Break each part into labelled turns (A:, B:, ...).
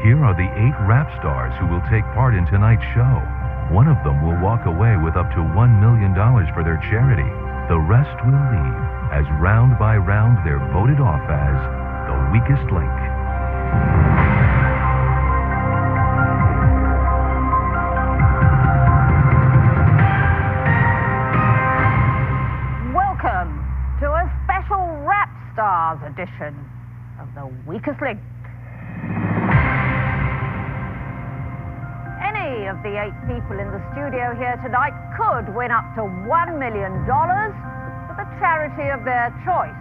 A: Here are the 8 rap stars who will take part in tonight's show. One of them will walk away with up to $1 million for their charity. The rest will leave, as round by round they're voted off as the weakest link.
B: Welcome to a special Rap Stars edition of the weakest link. Any of the 8 people in the studio here tonight could win up to $1 million for the charity of their choice.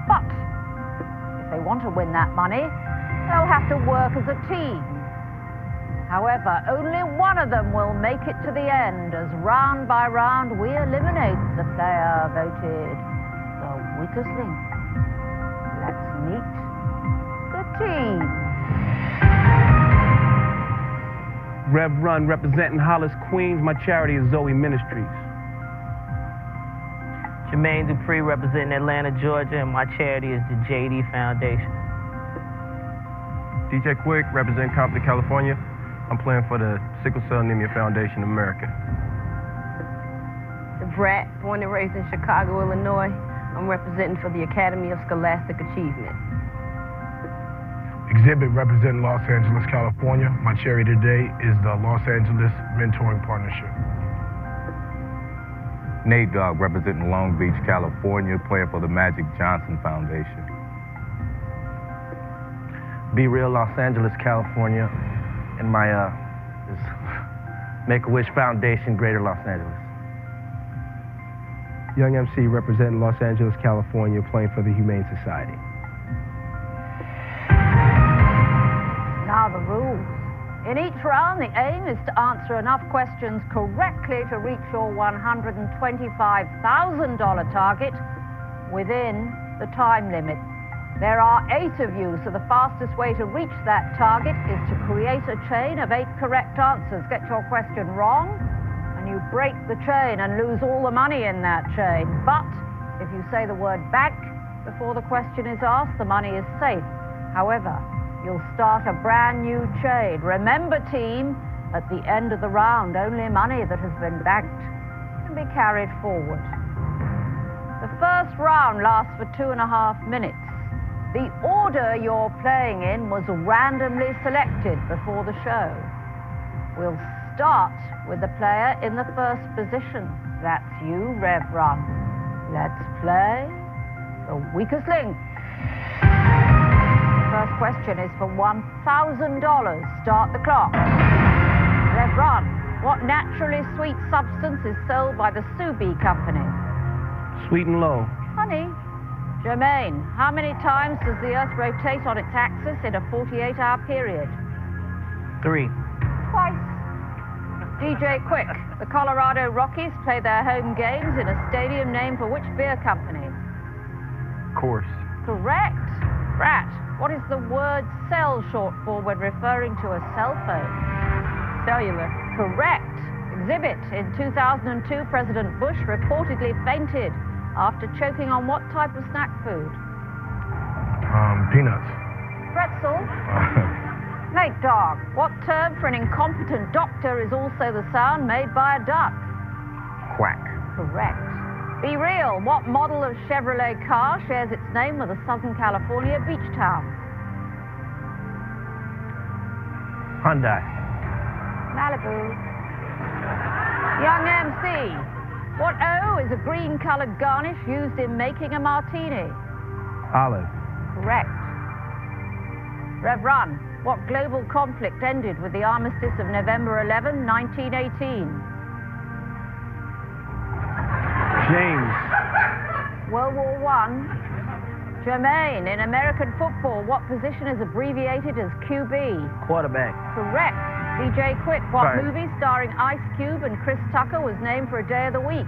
B: But if they want to win that money, they'll have to work as a team. However, only one of them will make it to the end, as round by round we eliminate the player voted the weakest link. Let's meet the team.
C: Rev Run, representing Hollis, Queens. My charity is Zoe Ministries.
D: Jermaine DUPRI, representing Atlanta, Georgia, and my charity is the JD Foundation.
E: DJ QUIK, representing Compton, California. I'm playing for the Sickle Cell Anemia Foundation of America.
F: The BRAT, born and raised in Chicago, Illinois. I'm representing for the Academy of Scholastic Achievement.
G: XZIBIT, representing Los Angeles, California. My charity today is the Los Angeles Mentoring Partnership.
H: Nate Dogg, representing Long Beach, California, playing for the Magic Johnson Foundation.
C: Be Real, Los Angeles, California, and my is Make-A-Wish Foundation, Greater Los Angeles.
E: Young MC, representing Los Angeles, California, playing for the Humane Society.
B: Now the rules. In each round, the aim is to answer enough questions correctly to reach your $125,000 target within the time limit. There are 8 of you, so the fastest way to reach that target is to create a chain of 8 correct answers. Get your question wrong, and you break the chain and lose all the money in that chain. But if you say the word bank before the question is asked, the money is safe. However, you'll start a brand new chain. Remember, team, at the end of the round, only money that has been banked can be carried forward. The first round lasts for 2.5 minutes. The order you're playing in was randomly selected before the show. We'll start with the player in the first position. That's you, Rev Run. Let's play the weakest link. First question is for $1,000. Start the clock. Rev Run, what naturally sweet substance is sold by the Subi Company?
C: Sweet and low.
B: Honey. Jermaine, how many times does the Earth rotate on its axis in a 48-hour period?
D: 3.
B: Twice. DJ QUIK, the Colorado Rockies play their home games in a stadium named for which beer company?
E: Course.
B: Correct. BRAT, what is the word cell short for when referring to a cell phone?
F: Cellular.
B: Correct. XZIBIT, in 2002, President Bush reportedly fainted after choking on what type of snack food?
G: Peanuts.
B: Pretzel. Nate Dogg, what term for an incompetent doctor is also the sound made by a duck?
H: Quack.
B: Correct. Be Real, what model of Chevrolet car shares its name with a Southern California beach town?
C: Hyundai.
B: Malibu. Young MC, what O is a green-colored garnish used in making a martini?
C: Olive.
B: Correct. Rev Run, what global conflict ended with the armistice of November 11, 1918?
C: James.
B: World War I. Jermaine, in American football, what position is abbreviated as QB?
D: Quarterback.
B: Correct. DJ QUIK, what
C: Right.
B: movie starring Ice Cube and Chris Tucker was named for a day of the week?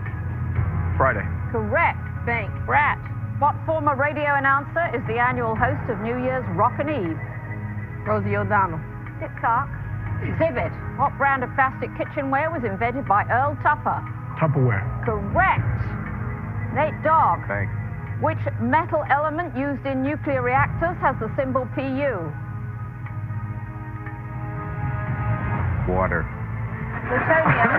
E: Friday.
B: Correct.
F: Bank.
B: BRAT, what former radio announcer is the annual host of New Year's Rockin' Eve?
F: Rosie O'Donnell.
B: TikTok. XZIBIT, what brand of plastic kitchenware was invented by Earl Tupper?
G: Tupperware.
B: Correct. Nate Dogg,
H: Thanks.
B: which metal element used in nuclear reactors has the symbol Pu?
H: water.
B: Plutonium.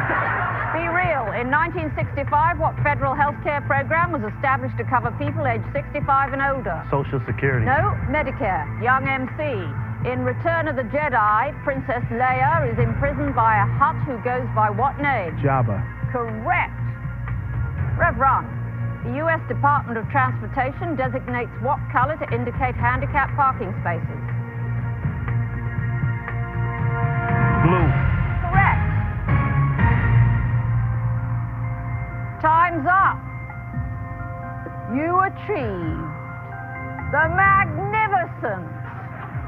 B: Be real. In 1965, what federal health care program was established to cover people aged 65 and older?
C: Social Security.
B: No, Medicare. Young MC. In Return of the Jedi, Princess Leia is imprisoned by a Hutt who goes by what name?
C: Jabba.
B: Correct. Reverend, the U.S. Department of Transportation designates what color to indicate handicapped parking spaces?
C: Blue.
B: Correct. Time's up. You achieved the magnificent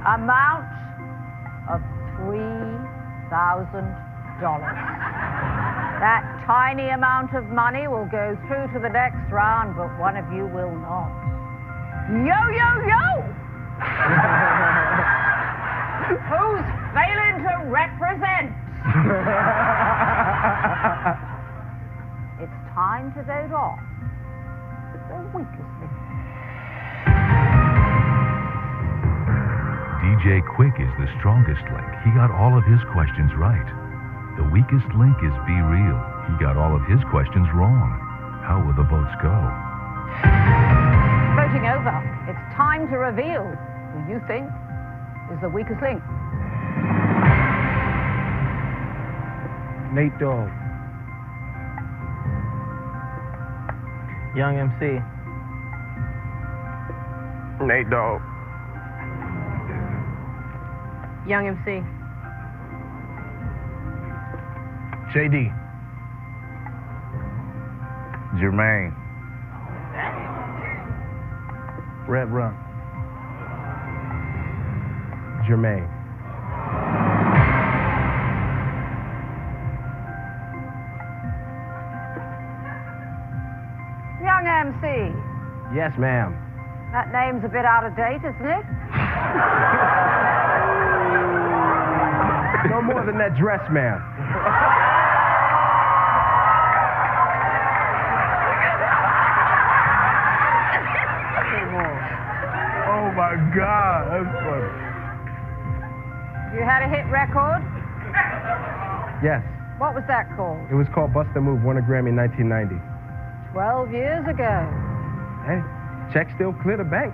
B: amount of $3,000. That tiny amount of money will go through to the next round, but one of you will not. Yo, yo, yo! Who's failing to represent? It's time to vote off the weakest link.
A: DJ QUIK is the strongest link. He got all of his questions right. The weakest link is Be Real. He got all of his questions wrong. How will the votes go?
B: Voting over. It's time to reveal who you think is the weakest link.
C: Nate Dogg.
D: Young MC.
E: Nate Dogg.
F: Young MC.
G: JD.
H: Jermaine.
C: Red Run. Jermaine.
B: Young MC.
C: Yes, ma'am.
B: That name's a bit out of date, isn't it?
C: No more than that dress, ma'am.
G: Oh my God, that's funny.
B: You had a hit record?
C: Yes.
B: What was that called?
C: It was called Bust a Move, won a Grammy in 1990.
B: 12 years ago.
C: Hey, check still clear the bank.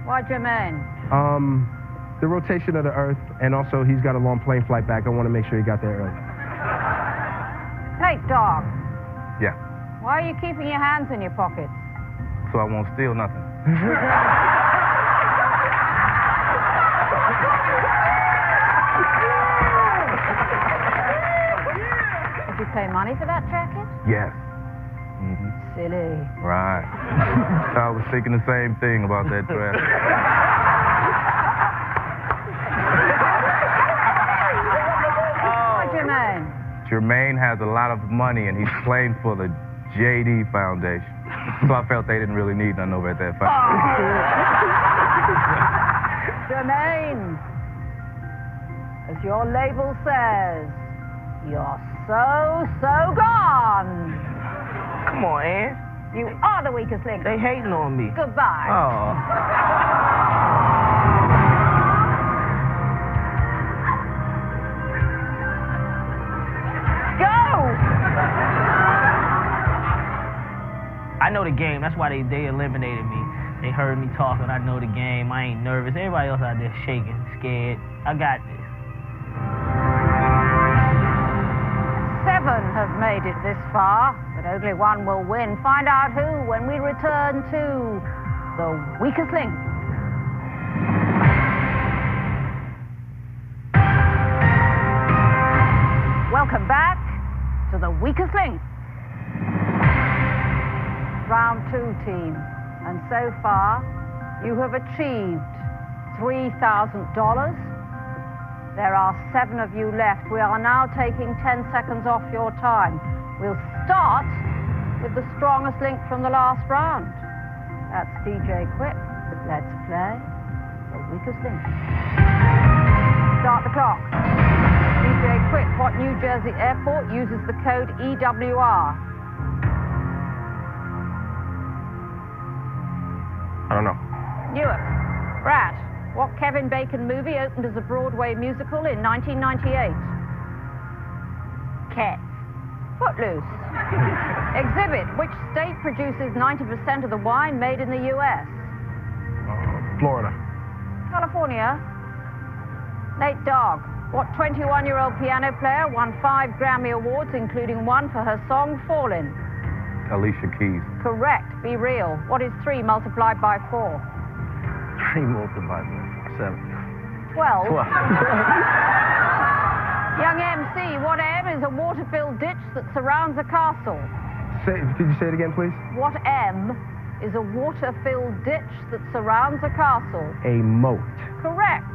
B: Why Jermaine?
C: The rotation of the Earth, and also he's got a long plane flight back. I want to make sure he got there early.
B: Nate Dogg.
H: Yeah.
B: Why are you keeping your hands in your pockets?
H: So I won't steal nothing.
B: Did you pay money for that jacket?
H: Yes. Mm-hmm.
B: Silly.
H: Right. I was thinking the same thing about that dress.
B: Why Jermaine?
H: Jermaine has a lot of money, and he's playing for the JD Foundation. So I felt they didn't really need nothing over at that foundation.
B: Jermaine, as your label says, you're so gone.
D: Come on, Ann.
B: You are the weakest link.
D: They hating on me.
B: Goodbye.
D: Oh. I know the game. That's why they eliminated me. They heard me talking. I know the game. I ain't nervous. Everybody else out there shaking, scared. I got this.
B: 7 have made it this far, but only 1 will win. Find out who when we return to The Weakest Link. Welcome back to The Weakest Link. Round 2, team. And so far, you have achieved $3,000. There are 7 of you left. We are now taking 10 seconds off your time. We'll start with the strongest link from the last round. That's DJ QUIK. Let's play The Weakest Link. Start the clock. DJ QUIK, what New Jersey airport uses the code EWR?
E: I don't know.
B: Newark. BRAT. What Kevin Bacon movie opened as a Broadway musical in 1998? Cats. Footloose. Exhibit. Which state produces 90% of the wine made in the U.S.?
G: Florida.
B: California. Nate Dogg. What 21-year-old piano player won 5 Grammy Awards, including one for her song Fallin'?
H: Alicia Keys.
B: Correct. Be real. What is 3 multiplied by 4?
C: 3 multiplied by 7.
B: 12. Young MC, what M is a water-filled ditch that surrounds a castle?
E: Could you say it again, please?
B: What M is a water-filled ditch that surrounds a castle?
E: A moat.
B: Correct.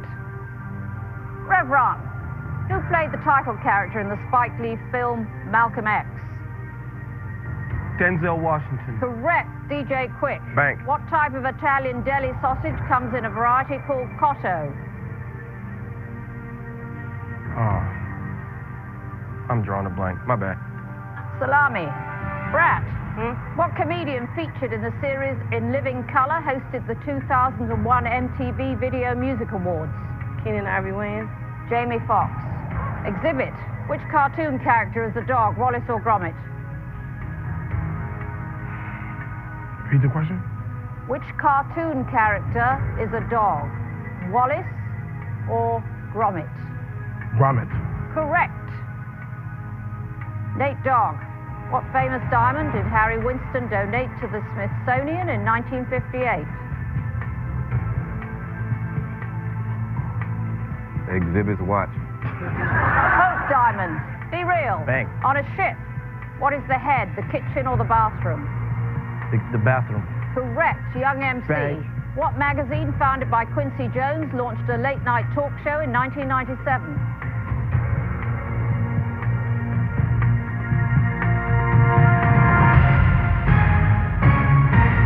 B: Reverend, who played the title character in the Spike Lee film Malcolm X?
E: Denzel Washington.
B: Correct. DJ QUIK.
E: Bank.
B: What type of Italian deli sausage comes in a variety called cotto?
E: I'm drawing a blank. My bad.
B: Salami. BRAT. What comedian featured in the series In Living Color hosted the 2001 MTV Video Music Awards?
F: Kenan Ivory Wayans.
B: Jamie Foxx. Exhibit. Which cartoon character is the dog, Wallace or Gromit?
G: Repeat the question.
B: Which cartoon character is a dog, Wallace or Gromit?
G: Gromit.
B: Correct. Nate Dogg. What famous diamond did Harry Winston donate to the Smithsonian in 1958?
H: Exhibit's watch.
B: Both diamonds. Be real.
C: Bank.
B: On a ship, what is the head, the kitchen or the bathroom?
C: The bathroom.
B: Correct. Young MC.
C: Bank.
B: What magazine founded by Quincy Jones launched a late-night talk show in 1997?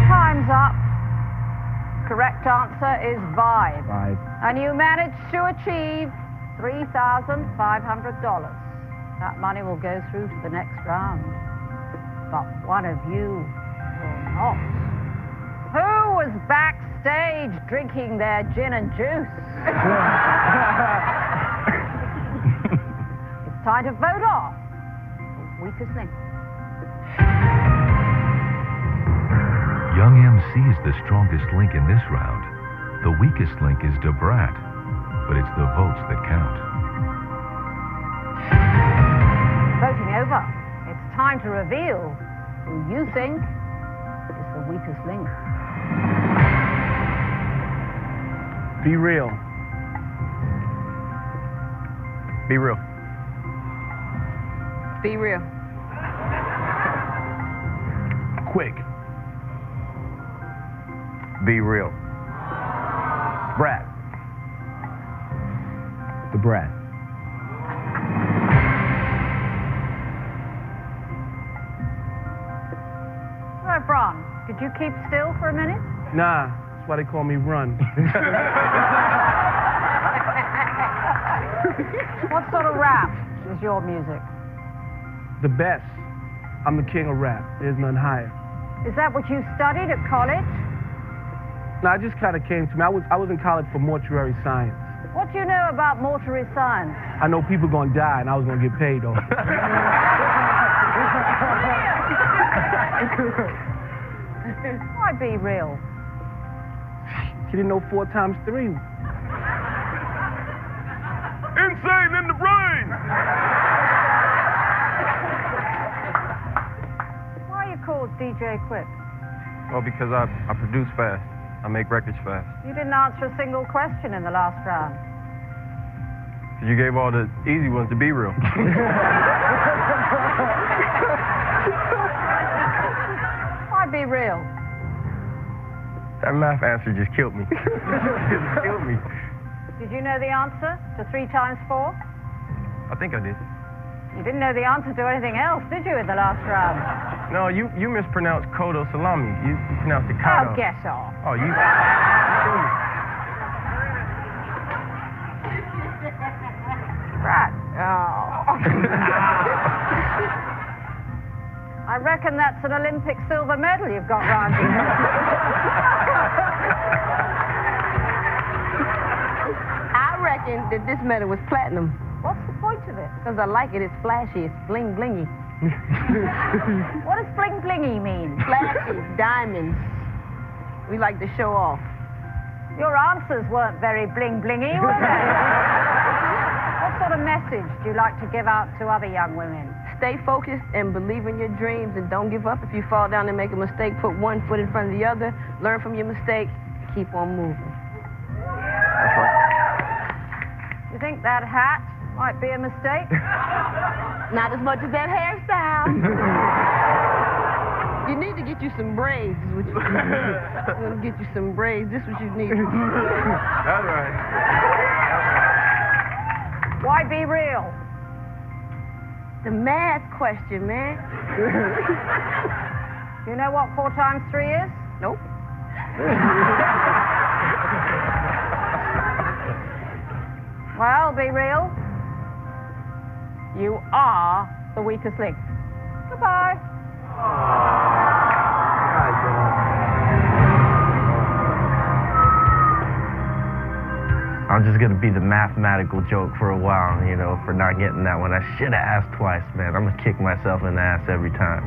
B: Time's up. Correct answer is Vibe.
C: Vibe.
B: And you managed to achieve $3,500. That money will go through to the next round. But one of you will not. Who was backstage drinking their gin and juice? It's time to vote off the weakest link.
A: Young MC is the strongest link in this round. The weakest link is BRAT, but it's the votes that count.
B: Voting over. It's time to reveal who you think is the weakest link.
E: Be real. Be real.
F: Be real.
E: Quick.
H: Be real.
E: Brat.
C: The Brat.
B: Right, Bron, could you keep still for a minute?
E: Nah, that's why they call me Run.
B: What sort of rap is your music?
E: The best. I'm the king of rap. There's none higher.
B: Is that what you studied at college?
E: No, it just kind of came to me. I was in college for mortuary science.
B: What do you know about mortuary science?
E: I know people gonna die, and I was gonna get paid though.
B: Why be real?
E: You didn't know 4 times 3. Insane in the brain!
B: Why are you called DJ QUIK?
E: Well, because I produce fast. I make records fast.
B: You didn't answer a single question in the last round.
E: You gave all the easy ones to Be Real.
B: Why be real?
E: That math answer just killed me. Just killed me.
B: Did you know the answer to 3 times 4?
E: I think I did.
B: You didn't know the answer to anything else, did you, in the last round?
E: No, you mispronounced Kodo Salami. You pronounced it Kodo.
B: Oh, get off.
E: Oh, you...
B: Right. Oh. I reckon that's an Olympic silver medal you've got round you.
F: thinking that this medal was platinum.
B: What's the point of it?
F: Because I like it. It's flashy. It's bling blingy.
B: What does bling blingy mean?
F: Flashy. Diamonds. We like to show off.
B: Your answers weren't very bling blingy, were they? What sort of message do you like to give out to other young women?
F: Stay focused and believe in your dreams and don't give up. If you fall down and make a mistake, put one foot in front of the other. Learn from your mistake. Keep on moving.
E: That's right.
B: You think that hat might be a mistake?
F: Not as much as that hairstyle. You need to get you some braids. Is what you need. I'm gonna get you some braids. This is what you need.
E: That's right.
B: Why be real?
F: The math question, man.
B: Do you know what 4 times 3 is?
F: Nope.
B: Well, be real. You are the weakest link. Goodbye.
C: I'm just gonna be the mathematical joke for a while, you know, for not getting that one. I should have asked twice, man. I'm gonna kick myself in the ass every time.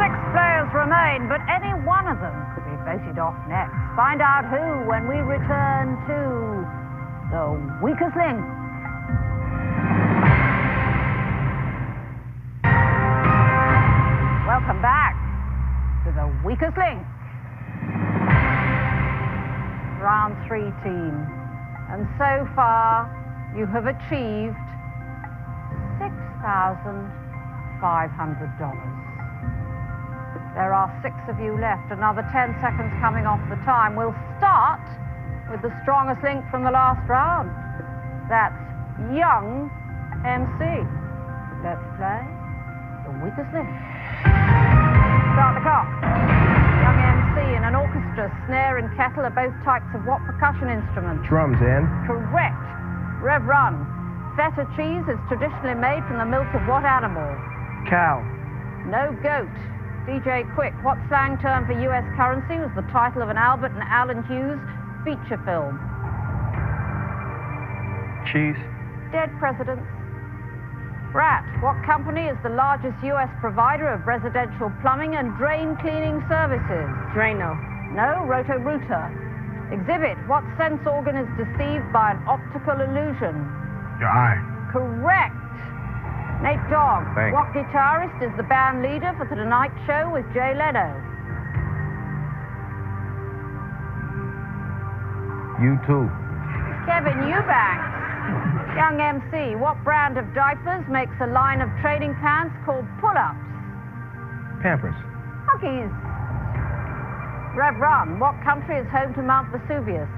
B: 6 players remain, but any one of them could be voted off next. Find out who when we return to the weakest link. Welcome back to the weakest link. Round 3 team. And so far, you have achieved $6,500. There are 6 of you left. Another 10 seconds coming off the time. We'll start with the strongest link from the last round. That's young MC. Let's play the weakest link. Start the clock. Young MC and an orchestra, snare and kettle are both types of what percussion instruments?
E: Drums, Ann.
B: Correct. Rev Run. Feta cheese is traditionally made from the milk of what animal?
E: Cow.
B: No goat. DJ QUIK. What slang term for US currency was the title of an Albert and Alan Hughes feature film?
E: Cheese.
B: Dead presidents. BRAT. What company is the largest US provider of residential plumbing and drain cleaning services?
F: Drano.
B: No, Roto-Rooter. Exhibit. What sense organ is deceived by an optical illusion?
G: Your eye.
B: Correct. Nate Dogg.
H: Thanks.
B: What guitarist is the band leader for The Tonight Show with Jay Leno?
H: You too.
B: Kevin Eubanks. Young MC. What brand of diapers makes a line of training pants called pull-ups?
E: Pampers.
B: Huggies. Rev Run. What country is home to Mount Vesuvius?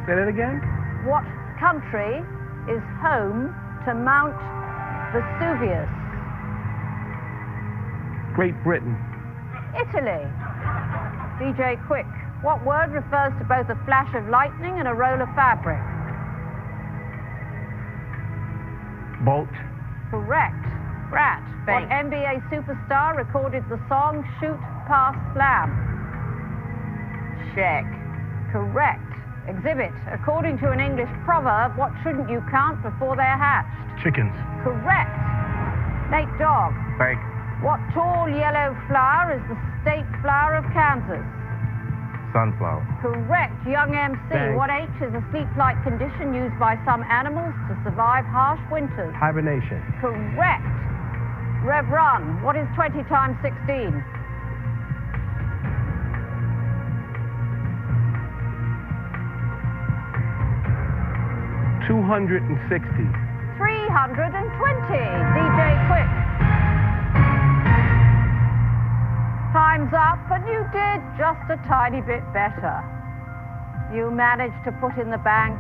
E: Say that again?
B: What country is home to Mount Vesuvius?
E: Great Britain.
B: Italy. DJ QUIK. What word refers to both a flash of lightning and a roll of fabric?
E: Bolt.
B: Correct. BRAT. What NBA superstar recorded the song Shoot, Pass, Slam?
F: Shaq.
B: Correct. Exhibit. According to an English proverb, what shouldn't you count before they're hatched?
G: Chickens.
B: Correct. Nate Dogg.
H: Thanks.
B: What tall yellow flower is the state flower of Kansas?
H: Sunflower.
B: Correct. Young MC.
E: Thanks.
B: What H is a sleep-like condition used by some animals to survive harsh winters?
E: Hibernation.
B: Correct. Rev Run. What is 20 times 16?
E: 260.
B: 320. DJ QUIK. Time's up, and you did just a tiny bit better. You managed to put in the bank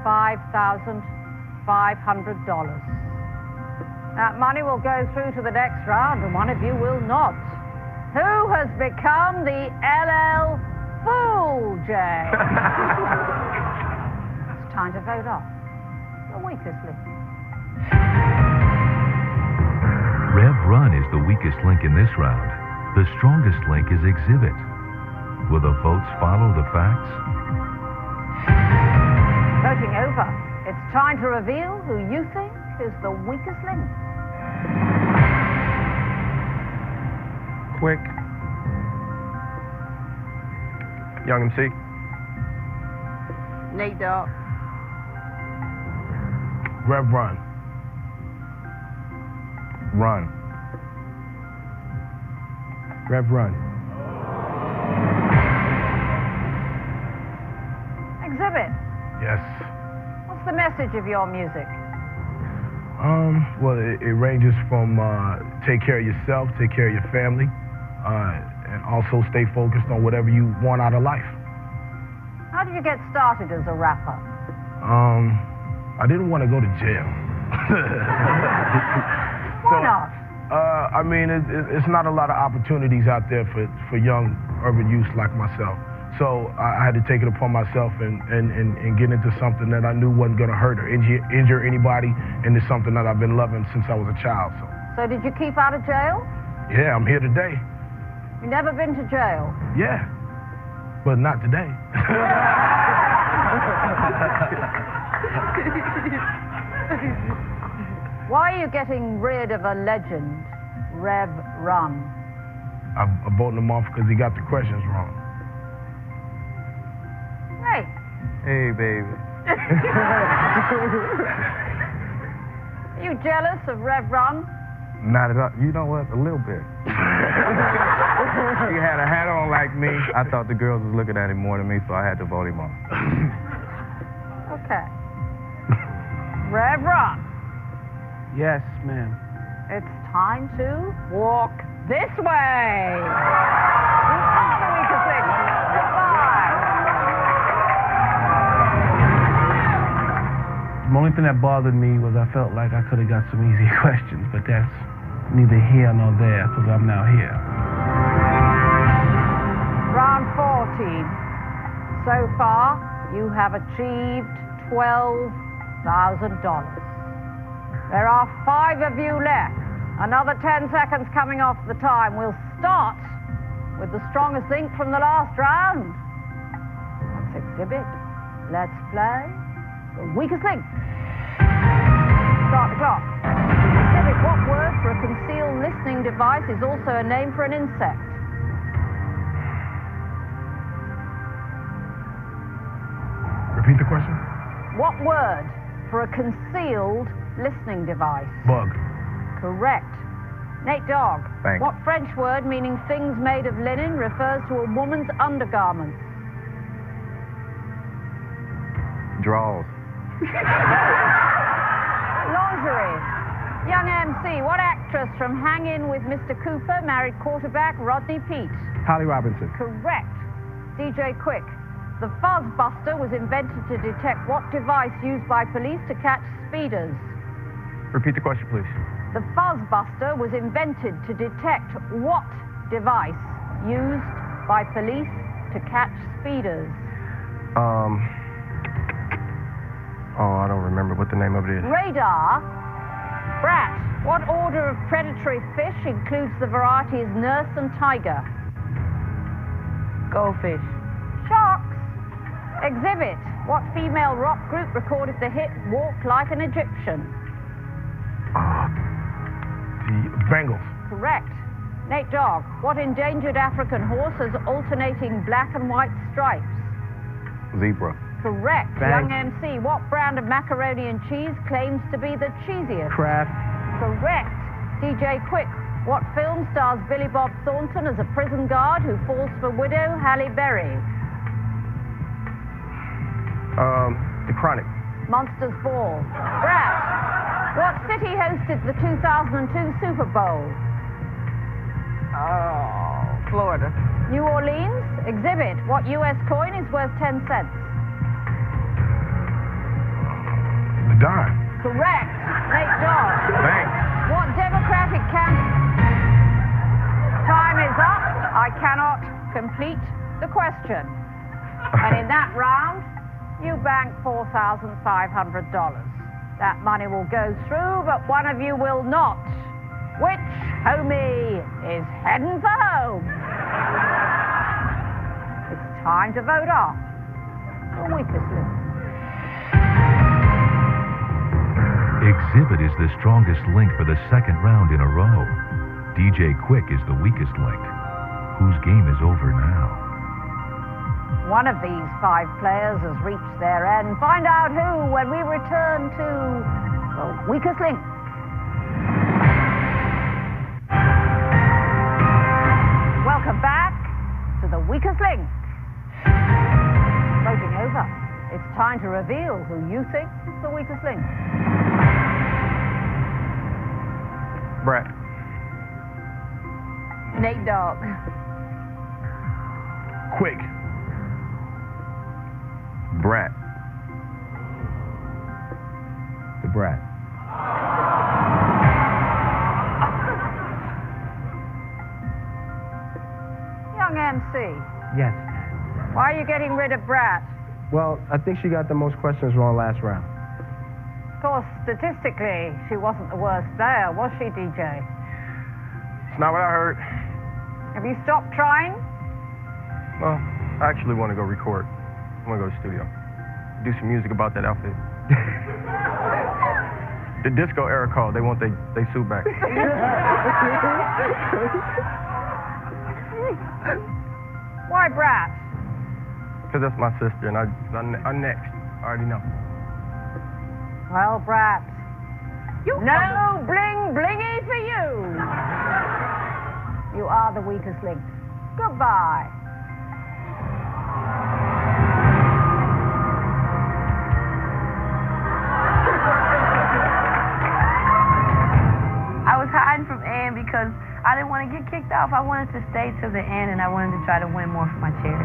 B: $5,500. That money will go through to the next round, and one of you will not. Who has become the LL Fool, Jay? It's time to vote off the weakest link.
A: Rev Run is the weakest link in this round. The strongest link is Exhibit. Will the votes follow the facts?
B: Voting over. It's time to reveal who you think is the weakest link.
E: QUIK. Young MC.
F: Nate Dogg.
G: Rev Run.
H: Run.
C: Rev Run.
B: Exhibit.
G: Yes.
B: What's the message of your music?
G: Well, it ranges from take care of yourself, take care of your family, and also stay focused on whatever you want out of life.
B: How did you get started as a rapper?
G: I didn't want to go to jail.
B: Why not?
G: I mean, it's not a lot of opportunities out there for young urban youth like myself. So I had to take it upon myself and get into something that I knew wasn't going to hurt or injure anybody, and it's something that I've been loving since I was a child.
B: So did you keep out of jail?
G: Yeah, I'm here today.
B: You never been to jail?
G: Yeah, but not today.
B: Why are you getting rid of a legend, Rev Run?
G: I'm voting him off because he got the questions wrong.
B: Hey.
H: Hey, baby.
B: Are you jealous of Rev Run?
H: Not at all. You know what? A little bit. He had a hat on like me. I thought the girls was looking at him more than me, so I had to vote him off.
B: Okay. Rev Run.
C: Yes, ma'am.
B: It's time to walk this way. You are the weakest link. Goodbye.
C: The only thing that bothered me was I felt like I could have got some easy questions, but that's neither here nor there because I'm now here.
B: Round 14. So far, you have achieved $12,000. There are 5 of you left. Another 10 seconds coming off the time. We'll start with the strongest link from the last round. That's Exhibit. Let's play the weakest link. Start the clock. Exhibit, what word for a concealed listening device is also a name for an insect?
G: Repeat the question.
B: What word for a concealed listening device?
G: Bug.
B: Correct. Nate Dogg.
H: Thanks.
B: What French word meaning things made of linen refers to a woman's undergarments?
H: Draws.
B: Lingerie. Young MC, what actress from Hang In with Mr. Cooper married quarterback Rodney Peete?
C: Holly Robinson.
B: Correct. DJ QUIK. The fuzz buster was invented to detect what device used by police to catch speeders?
E: Repeat the question, please.
B: The fuzz buster was invented to detect what device used by police to catch speeders?
E: Oh, I don't remember what the name of it is.
B: Radar. BRAT. What order of predatory fish includes the varieties nurse and tiger?
F: Goldfish.
B: Sharks. Exhibit. What female rock group recorded the hit Walk Like an Egyptian?
G: The Bengals.
B: Correct. Nate Dogg. What endangered African horse has alternating black and white stripes?
H: Zebra.
B: Correct.
C: Thanks.
B: Young MC. What brand of macaroni and cheese claims to be the cheesiest?
C: Kraft.
B: Correct. DJ QUIK. What film stars Billy Bob Thornton as a prison guard who falls for widow Halle Berry?
E: The Chronic.
B: Monsters Ball. BRAT. What city hosted the 2002 Super Bowl?
F: Oh, Florida.
B: New Orleans. Exhibit. What U.S. coin is worth 10 cents?
G: The dime.
B: Correct. Nate Dogg.
H: Thanks.
B: What Democratic Time is up. I cannot complete the question. And in that round, you bank $4,500. That money will go through, but one of you will not. Which homie is heading for home? It's time to vote off the weakest link.
A: Exhibit is the strongest link for the second round in a row. DJ QUIK is the weakest link. Whose game is over now?
B: One of these 5 players has reached their end. Find out who when we return to the weakest link. Welcome back to the weakest link. Voting over. It's time to reveal who you think is the weakest link.
E: BRAT.
F: Nate Dogg.
G: QUIK.
H: BRAT.
C: The BRAT.
B: Young MC,
C: Yes.
B: why are you getting rid of BRAT?
C: Well, I think she got the most questions wrong last round.
B: Of course, statistically, she wasn't the worst player, was she, DJ?
E: It's not what I heard.
B: Have you stopped trying?
E: Well, I actually want to go record. I want to go to the studio. Do some music about that outfit. The disco era called. They want they suit back.
B: Why BRAT?
E: Because that's my sister, and I'm next. I already know.
B: Well, BRAT, no bling blingy for you. You are the weakest link. Goodbye.
F: I was hiding from Ann because I didn't want to get kicked off. I wanted to stay to the end, and I wanted to try to win more for my charity.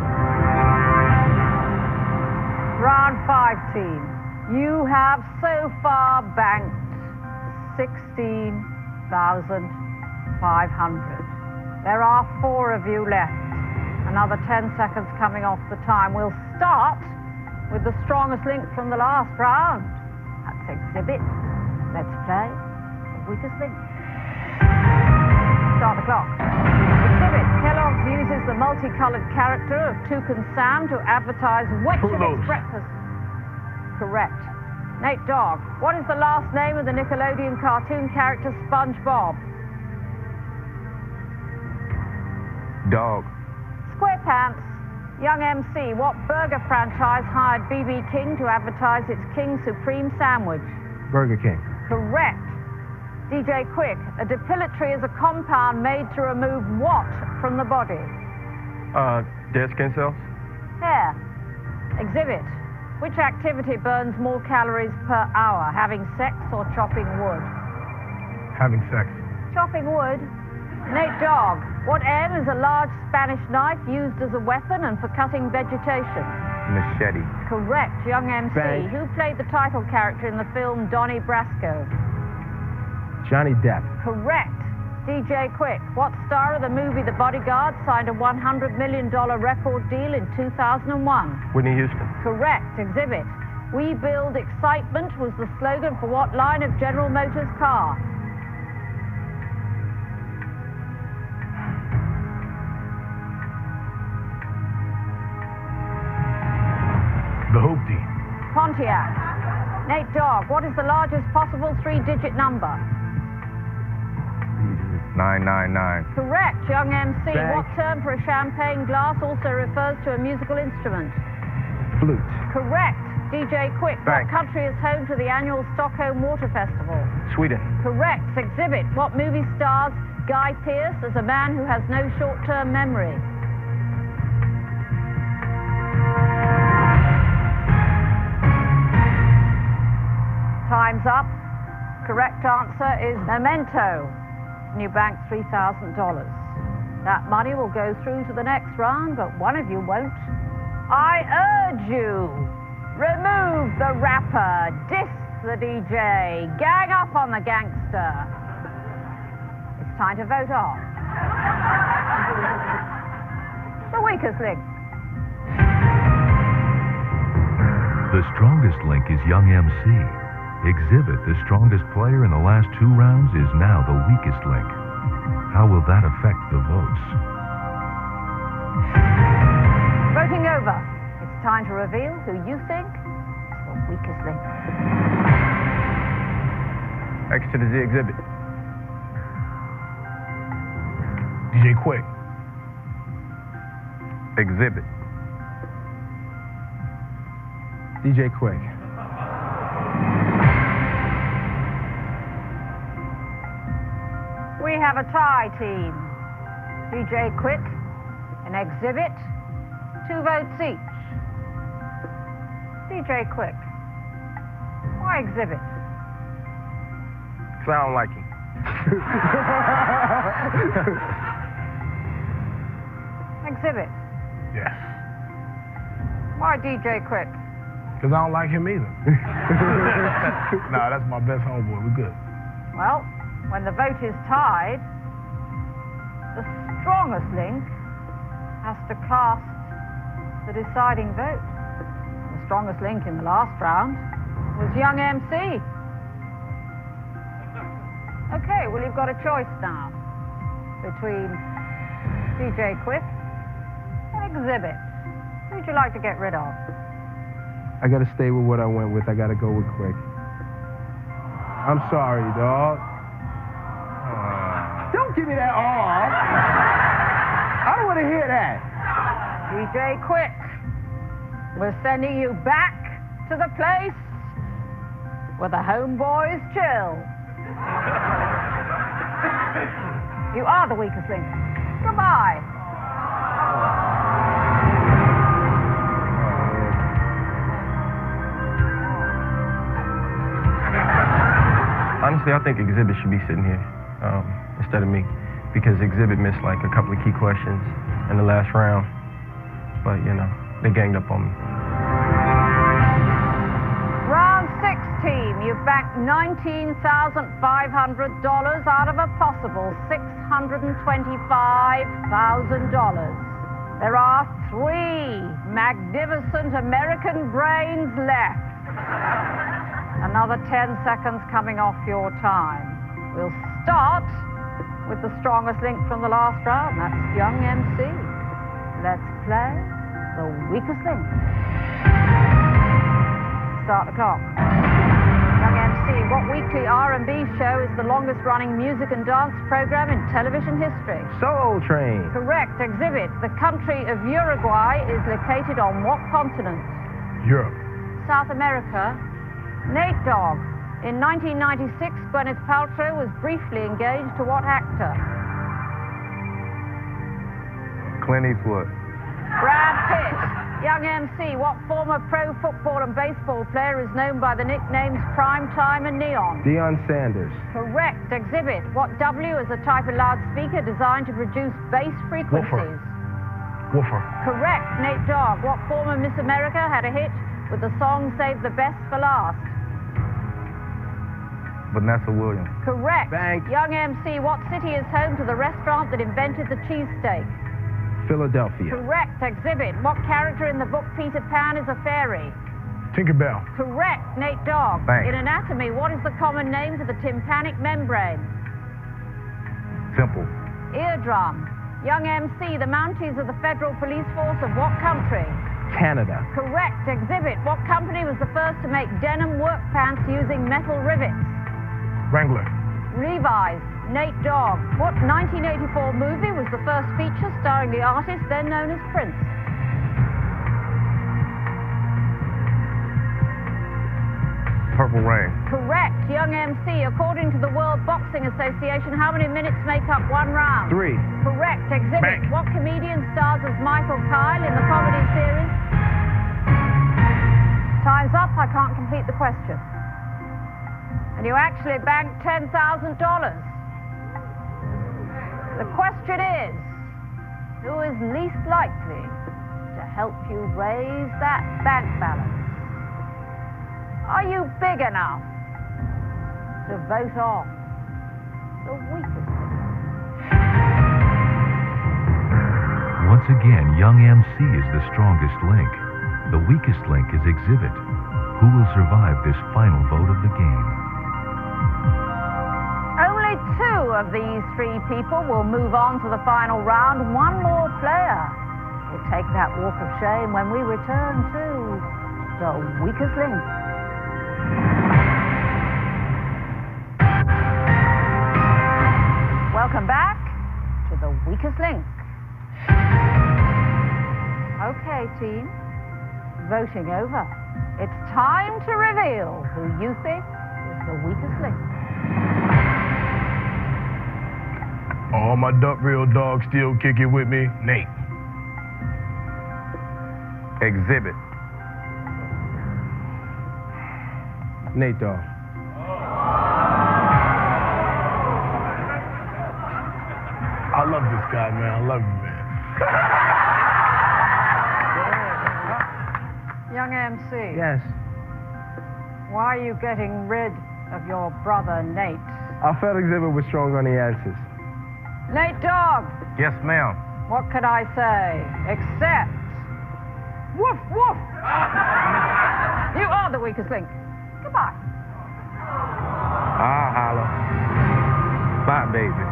B: Round 5 team. You have so far banked $16,500. There are 4 of you left. Another 10 seconds coming off the time. We'll start with the strongest link from the last round. That's Exhibit. Let's play the weakest link. Start the clock. Exhibit. Kellogg's uses the multicolored character of Toucan Sam to advertise Weetabix breakfast. Correct. Nate Dogg. What is the last name of the Nickelodeon cartoon character SpongeBob?
H: Dog.
B: SquarePants. Young MC. What burger franchise hired BB King to advertise its King Supreme sandwich?
C: Burger King.
B: Correct. DJ QUIK. A depilatory is a compound made to remove what from the body?
E: Dead skin cells.
B: Hair. Exhibit. Which activity burns more calories per hour? Having sex or chopping wood?
G: Having sex.
B: Chopping wood. Nate Dogg. What M is a large Spanish knife used as a weapon and for cutting vegetation?
H: Machete.
B: Correct. Young MC.
C: Bang.
B: Who played the title character in the film Donnie Brasco?
C: Johnny Depp.
B: Correct. DJ QUIK. What star of the movie The Bodyguard signed a $100 million record deal in 2001?
E: Whitney Houston.
B: Correct. Exhibit. We build excitement was the slogan for what line of General Motors car?
G: The Hoopty.
B: Pontiac. Nate Dogg. What is the largest possible 3-digit number?
H: 999.
B: Correct. Young MC.
C: Bang.
B: What term for a champagne glass also refers to a musical instrument?
C: Flute.
B: Correct. DJ QUIK.
E: Bang.
B: What country is home to the annual Stockholm Water Festival?
E: Sweden.
B: Correct. Exhibit. What movie stars Guy Pearce as a man who has no short-term memory? Time's up. Correct answer is Memento. And you bank $3,000. That money will go through to the next round, but one of you won't. I urge you, remove the rapper, diss the DJ, gang up on the gangster. It's time to vote off. The weakest link.
A: The strongest link is Young MC. Exhibit, the strongest player in the last 2 rounds, is now the weakest link. How will that affect the votes?
B: Voting over. It's time to reveal who you think is the weakest link.
E: X to the Z exhibit.
G: DJ QUIK.
H: Exhibit.
C: DJ QUIK.
B: We have a tie team. DJ QUIK and Exhibit, 2 votes each. DJ QUIK, why Exhibit?
E: Because I don't like him.
B: Exhibit,
G: Yes.
B: why DJ QUIK?
G: Because I don't like him either. Nah, that's my best homeboy. We good.
B: Well, when the vote is tied, the strongest link has to cast the deciding vote. The strongest link in the last round was young MC. Okay, well, you've got a choice now between DJ QUIK and Exhibit. Who'd you like to get rid of?
C: I gotta stay with what I went with. I gotta go with QUIK. I'm sorry, dog. Don't give me that aw. I don't want to hear that.
B: DJ QUIK, we're sending you back to the place where the homeboys chill. You are the weakest link. Goodbye.
E: Honestly, I think Exhibit should be sitting here instead of me, because Exhibit missed like a couple of key questions in the last round. But, you know, they ganged up on me.
B: Round 16, you've banked $19,500 out of a possible $625,000. There are 3 magnificent American brains left. Another 10 seconds coming off your time. We'll start with the strongest link from the last round. That's young MC. Let's play the weakest link. Start the clock. Young MC, what weekly R&B show is the longest running music and dance program in television history?
C: Soul Train.
B: Correct. Exhibit. The country of Uruguay is located on what continent?
G: Europe.
B: South America. Nate Dogg. In 1996, Gwyneth Paltrow was briefly engaged to what actor?
H: Clint Eastwood.
B: Brad Pitt. Young MC, what former pro football and baseball player is known by the nicknames Primetime and Neon?
C: Deion Sanders.
B: Correct. Exhibit. What W is a type of loudspeaker designed to produce bass frequencies?
G: Woofer.
B: Correct. Nate Dogg. What former Miss America had a hit with the song Save the Best for Last?
H: Vanessa Williams.
B: Correct.
C: Bank.
B: Young MC, what city is home to the restaurant that invented the cheesesteak?
C: Philadelphia.
B: Correct. Exhibit. What character in the book Peter Pan is a fairy?
G: Tinkerbell.
B: Correct. Nate Dogg.
H: Thanks.
B: In anatomy, what is the common name for the tympanic membrane?
H: Simple.
B: Eardrum. Young MC, the Mounties are the federal police force of what country?
C: Canada.
B: Correct. Exhibit. What company was the first to make denim work pants using metal rivets?
G: Wrangler.
B: Levi's. Nate Dogg. What 1984 movie was the first feature starring the artist then known as Prince?
H: Purple Rain.
B: Correct. Young MC, according to the World Boxing Association, how many minutes make up 1 round?
C: 3.
B: Correct. Exhibit.
G: Bang.
B: What comedian stars as Michael Kyle in the comedy series? Time's up. I can't complete the question. And you actually banked $10,000. The question is, who is least likely to help you raise that bank balance? Are you big enough to vote on the weakest link?
A: Once again, young MC is the strongest link. The weakest link is Exhibit. Who will survive this final vote of the game?
B: Only 2 of these 3 people will move on to the final round. 1 more player will take that walk of shame when we return to the weakest link. Welcome back to The Weakest Link. Okay, team. Voting over. It's time to reveal who you think is the weakest link.
G: All my DUPRI dogs still kicking with me. Nate.
H: Exhibit.
E: Nate, dog.
G: I love this guy, man. I love you, man.
B: Young MC.
E: Yes.
B: Why are you getting rid of your brother, Nate?
E: I felt Exhibit was strong on the answers.
B: Nate Dogg,
H: Yes, ma'am.
B: what can I say except woof woof? You are the weakest link. Goodbye.
H: I'll holler. Bye, baby.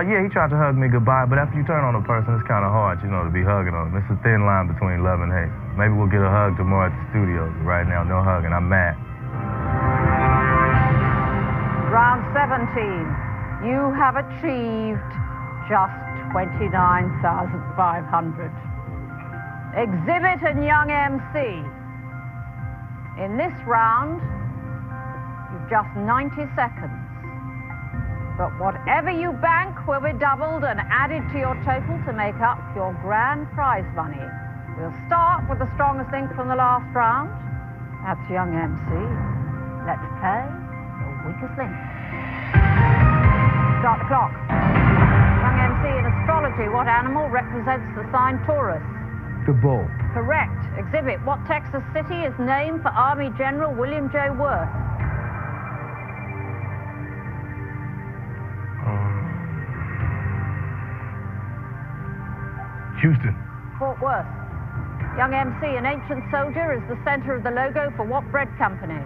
H: Yeah, he tried to hug me goodbye, but after you turn on a person, it's kind of hard, you know, to be hugging on them. It's a thin line between love and hate. Maybe we'll get a hug tomorrow at the studio. Right now, no hugging. I'm mad.
B: Round 17. You have achieved just 29,500. Exhibit and Young MC. In this round, you've just 90 seconds. But whatever you bank will be doubled and added to your total to make up your grand prize money. We'll start with the strongest link from the last round. That's Young MC. Let's play the weakest link. Start the clock. Young MC, in astrology, what animal represents the sign Taurus?
E: The bull.
B: Correct. Exhibit, what Texas city is named for Army General William J. Worth?
G: Houston.
B: Fort Worth. Young MC, an ancient soldier, is the center of the logo for what bread company?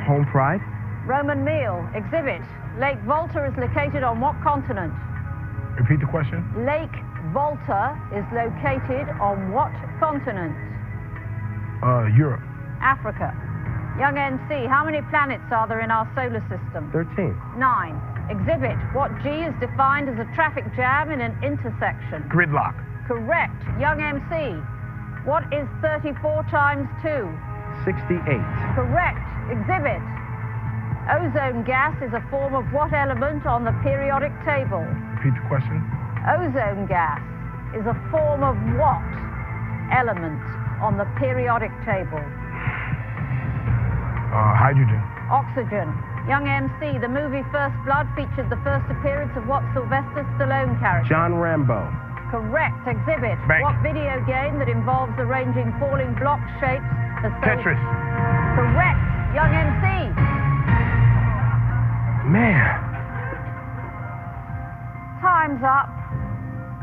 E: Home Pride.
B: Roman meal. Exhibit, Lake Volta is located on what continent?
G: Repeat the question.
B: Lake Volta is located on what continent?
G: Europe.
B: Africa. Young MC, how many planets are there in our solar system?
E: 13.
B: 9. Exhibit, what G is defined as a traffic jam in an intersection?
G: Gridlock.
B: Correct. Young MC, what is 34 times 2?
E: 68.
B: Correct. Exhibit, ozone gas is a form of what element on the periodic table?
G: Repeat the question.
B: Ozone gas is a form of what element on the periodic table?
G: Hydrogen.
B: Oxygen. Young MC, the movie First Blood featured the first appearance of what Sylvester Stallone character?
E: John Rambo.
B: Correct. Exhibit,
G: Bank.
B: what video game that involves arranging falling block shapes has sold...
G: Tetris.
B: Correct. Young MC.
E: Man.
B: Time's up.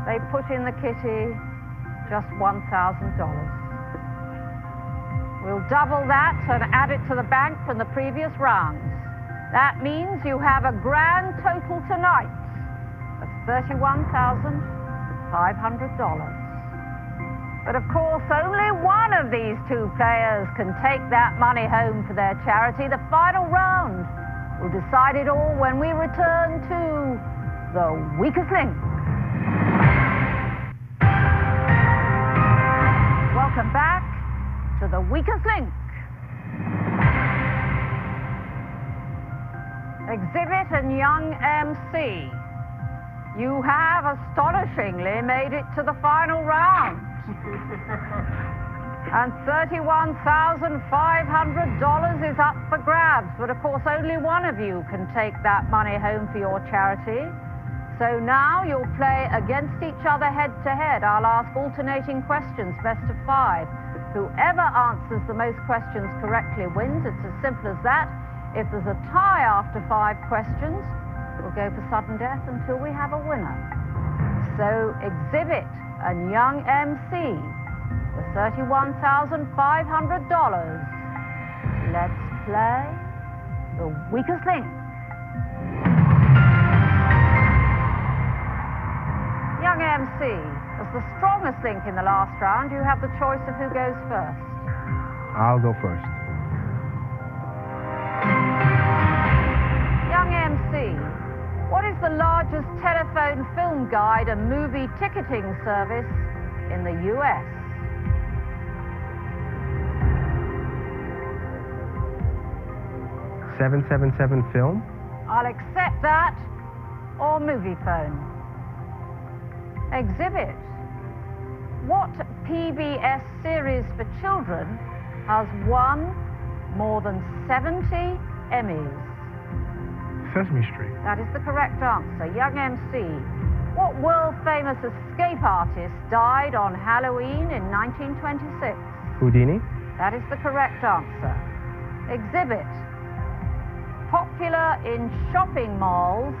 B: They put in the kitty just $1,000. We'll double that and add it to the bank from the previous rounds. That means you have a grand total tonight of $31,500. But of course, only one of these two players can take that money home for their charity. The final round will decide it all when we return to The Weakest Link. Welcome back to The Weakest Link. Exhibit and Young MC, you have astonishingly made it to the final round. And $31,500 is up for grabs, but of course only one of you can take that money home for your charity. So now you'll play against each other head to head. I'll ask alternating questions, best of 5. Whoever answers the most questions correctly wins. It's as simple as that. If there's a tie after 5 questions, we'll go for sudden death until we have a winner. So Exhibit and Young MC, the $31,500. Let's play The Weakest Link. Young MC, As the strongest link in the last round, you have the choice of who goes first.
C: I'll go first.
B: Young MC, what is the largest telephone film guide and movie ticketing service in the US?
C: $777 Film.
B: I'll accept that, or movie phone. Exhibit. What PBS series for children has won more than 70 Emmys?
G: Sesame Street.
B: That is the correct answer. Young MC, what world-famous escape artist died on Halloween in 1926?
C: Houdini.
B: That is the correct answer. Exhibit. Popular in shopping malls,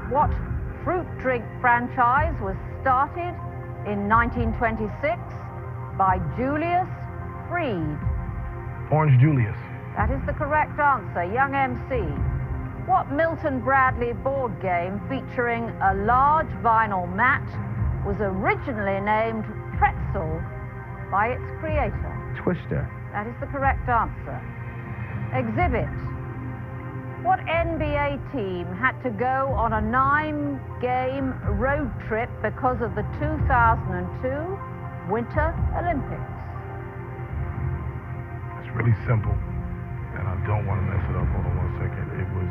B: what fruit drink franchise was started in 1926 by Julius Freed?
G: Orange Julius.
B: That is the correct answer. Young MC, what Milton Bradley board game featuring a large vinyl mat was originally named Pretzel by its creator?
C: Twister.
B: That is the correct answer. Exhibit. What NBA team had to go on a 9-game road trip because of the 2002 Winter Olympics?
G: It's really simple, and I don't want to mess it up. Hold on 1 second. It was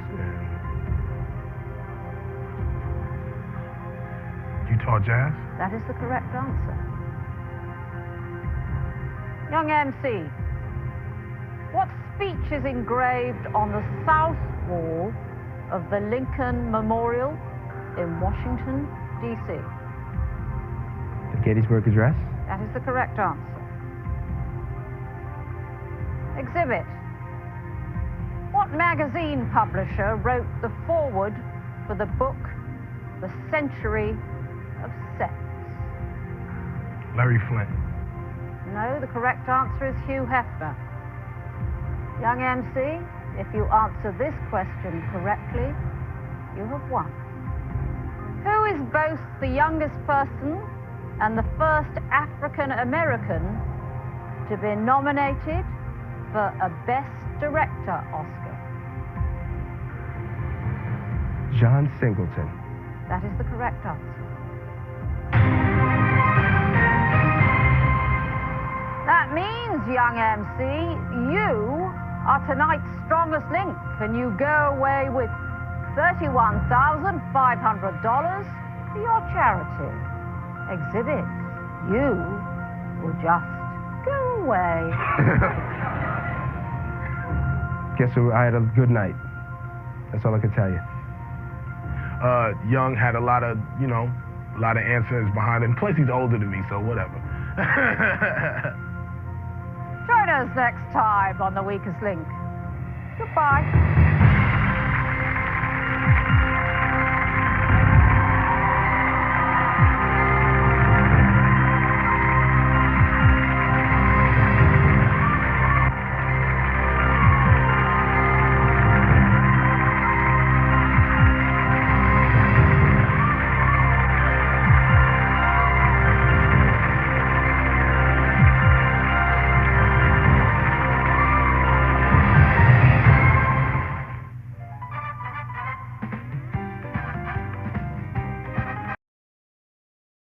G: in Utah Jazz.
B: That is the correct answer. Young MC, what speech is engraved on the south wall of the Lincoln Memorial in Washington, D.C.?
C: The Gettysburg Address.
B: That is the correct answer. Exhibit. What magazine publisher wrote the foreword for the book The Century of Sex?
G: Larry Flint.
B: No, the correct answer is Hugh Hefner. Young MC, if you answer this question correctly, you have won. Who is both the youngest person and the first African American to be nominated for a Best Director Oscar?
C: John Singleton.
B: That is the correct answer. That means, young MC, you are tonight's strongest link, and you go away with $31,500 for your charity. Exhibit, you will just go away.
C: Guess what? I had a good night. That's all I can tell you.
G: Young had a lot of answers behind him. Plus, he's older than me, so whatever.
B: Join us next time on The Weakest Link. Goodbye.